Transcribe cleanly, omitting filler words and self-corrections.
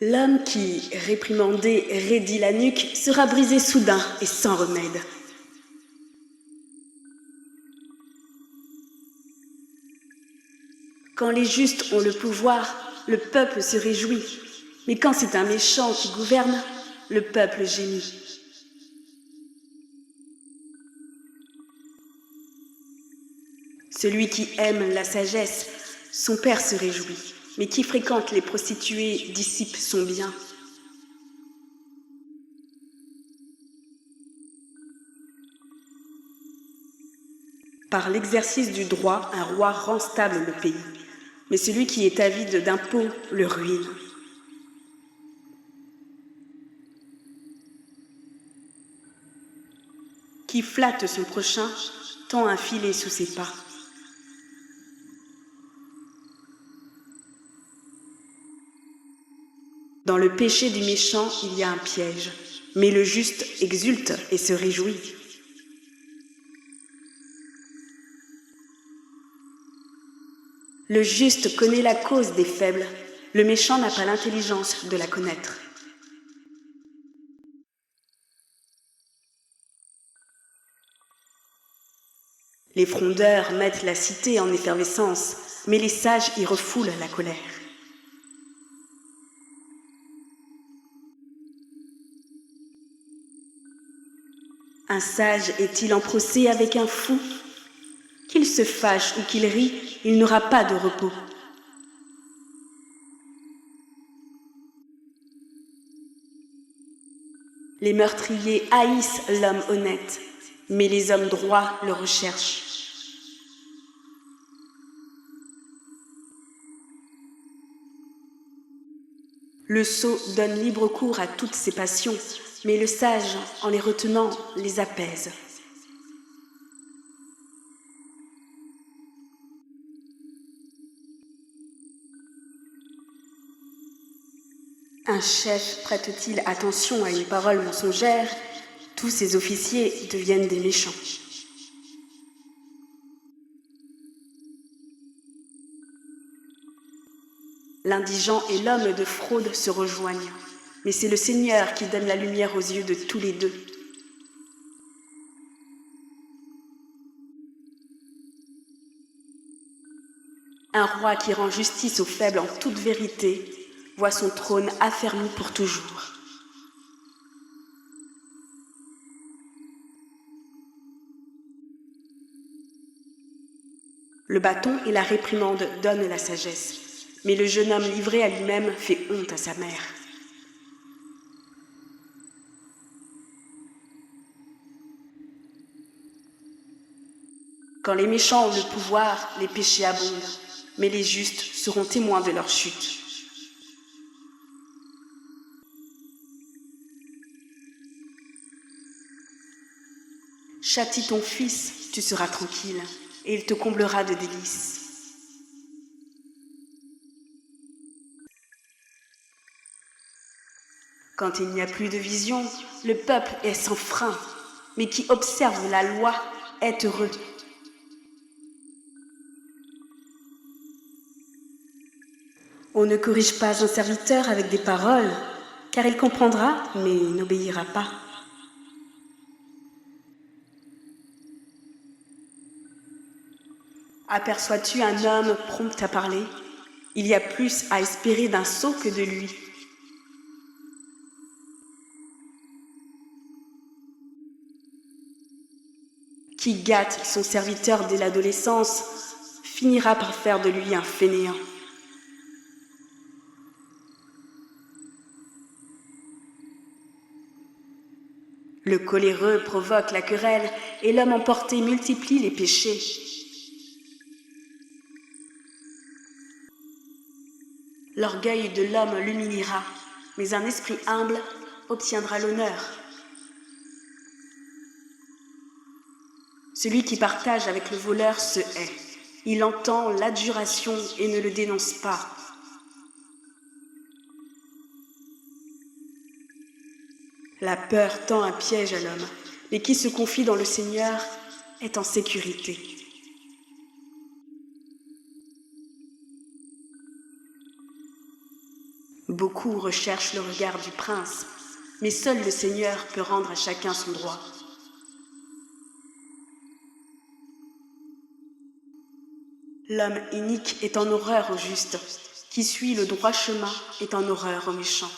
L'homme qui, réprimandé, raidit la nuque, sera brisé soudain et sans remède. Quand les justes ont le pouvoir, le peuple se réjouit. Mais quand c'est un méchant qui gouverne, le peuple gémit. Celui qui aime la sagesse, son père se réjouit. Mais qui fréquente les prostituées dissipe son bien. Par l'exercice du droit, un roi rend stable le pays. Mais celui qui est avide d'impôts le ruine. Qui flatte son prochain tend un filet sous ses pas. Dans le péché du méchant, il y a un piège, mais le juste exulte et se réjouit. Le juste connaît la cause des faibles, le méchant n'a pas l'intelligence de la connaître. Les frondeurs mettent la cité en effervescence, mais les sages y refoulent la colère. Un sage est-il en procès avec un fou? Qu'il se fâche ou qu'il rit, il n'aura pas de repos. Les meurtriers haïssent l'homme honnête, mais les hommes droits le recherchent. Le sot donne libre cours à toutes ses passions, mais le sage, en les retenant, les apaise. Un chef prête-t-il attention à une parole mensongère? Tous ses officiers deviennent des méchants. L'indigent et l'homme de fraude se rejoignent, mais c'est le Seigneur qui donne la lumière aux yeux de tous les deux. Un roi qui rend justice aux faibles en toute vérité voit son trône affermi pour toujours. Le bâton et la réprimande donnent la sagesse, mais le jeune homme livré à lui-même fait honte à sa mère. Quand les méchants ont le pouvoir, les péchés abondent, mais les justes seront témoins de leur chute. Châtie ton fils, tu seras tranquille, et il te comblera de délices. Quand il n'y a plus de vision, le peuple est sans frein, mais qui observe la loi est heureux. On ne corrige pas un serviteur avec des paroles, car il comprendra, mais n'obéira pas. Aperçois-tu un homme prompt à parler? Il y a plus à espérer d'un sot que de lui. Qui gâte son serviteur dès l'adolescence finira par faire de lui un fainéant. Le coléreux provoque la querelle et l'homme emporté multiplie les péchés. L'orgueil de l'homme l'humiliera, mais un esprit humble obtiendra l'honneur. Celui qui partage avec le voleur se hait. Il entend l'adjuration et ne le dénonce pas. La peur tend un piège à l'homme, mais qui se confie dans le Seigneur est en sécurité. Beaucoup recherchent le regard du prince, mais seul le Seigneur peut rendre à chacun son droit. L'homme inique est en horreur au juste, qui suit le droit chemin est en horreur au méchant.